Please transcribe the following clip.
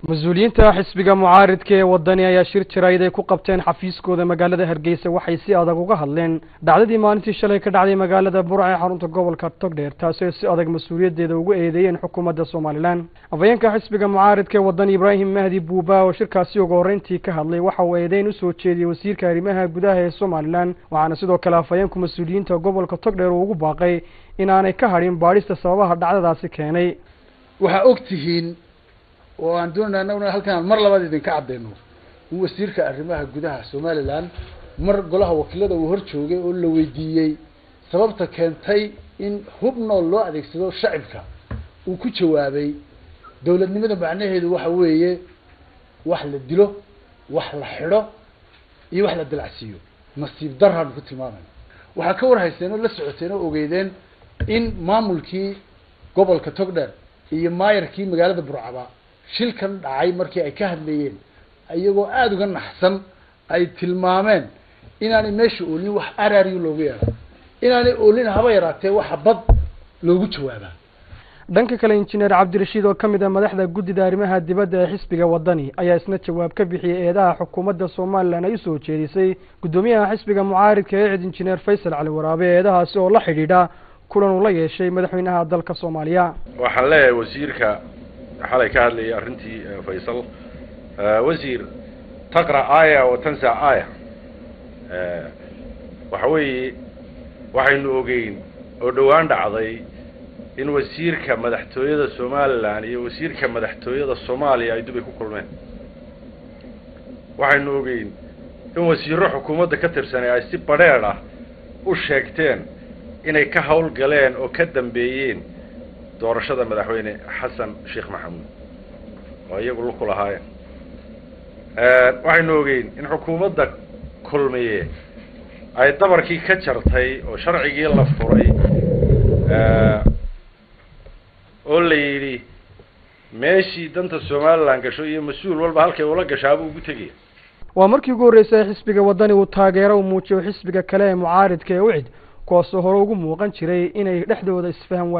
mas-uuliyiinta xisbiga mucaaridka ee wadani ayaa shir jirayd ay ku qabteen xafiiskooda magaalada Hargeysa waxay si adag uga hadleen dhacdadii maalintii shalay ka dhacday magaalada Burco ee xarunta gobolka Togdheer taasoo si adag mas'uuliyadeeda ugu eedeeyeen xukuumadda Soomaaliland afayeenka xisbiga mucaaridka ee wadani Ibrahim Mahdi Buuba oo shirkaasi ugu horeyntii ka hadlay waxa uu eedeyn u soo jeediyay wasiirka arrimaha gudaha ee Soomaaliland waxaana sidoo kale afayeenku mas'uuliyiinta gobolka Togdheer ugu baaqay in aanay ka hadhin baadhista sababaha dhacdadaasi keenay waxa ogtihiin oo aan doonayna halkan mar labaad idinka cadeyno in wasiirka arrimaha gudaha Soomaaliland mar golaha wakiilada uu hor joogay oo la weydiiyay sababta keentay in hubno loo adeegsado shacabka uu ku jawaabay dawladnimada macnaheedu waxa weeye wax la dilo wax la xiro iyo wax la dilacsiyo nasiib darran ku tilmaamay waxa ka war haysteen la socoteen oo ogeydeen in maamulkii gobolka Togdheer iyo maayarkii magaalada Burco shilkan dhacay markii ay ka hadlayeen ayagoo aad uga naxsan ay tilmaameen inaanay meesha oolin wax araariyo loogu yeero inaanay oolin haba yaraatee wax bad loogu jawaaba dhanka kale injineer Cabdirashiid oo kamid ah madaxda guddida arrimaha dibadda ee xisbiga wadani ayaa isna jawaab ka bixiyay eedaha xukuumadda Soomaaliland ay soo jeedisay gudoomiyaha xisbiga mucaaridka ee injineer Faysal Cali Waraabe eedahaasi oo la xidhiidha kulan uu la yeeshay madaxweynaha dalka Soomaaliya waxaan leeyahay wasiirka حالي كهذا أرنتي فيصل وزير تقرأ آية وتنسى آية وحوي وحين نوجين ودوان دعضي إن وزير كمدحتوية الصومال يعني وزير كمدحتوية الصومالي يدوب يكون من وحين نوجين إن وزير حكومة كتر سنة يستيب بريرة وشيكتين إن يكهول قلين وكدم بيين doorashada madaxweyne xasan sheekh maxamuud oo iyagu ku lahaayeen waxaynu ogeyn in xukuumadda kulmiye ay dabarkii ka jartay oo sharcigii la furay oo la yiri meeshii danta Soomaaliland gasho iyo mas'uul walba halkay ula gashaabo ugu tagay waa markii ugu horeysay xisbiga wadani uu taageero u muujiyo xisbiga kale ee mucaaridka ee UCID kuwaasoo hore ugu muuqan jiray inay dhexdooda isfahan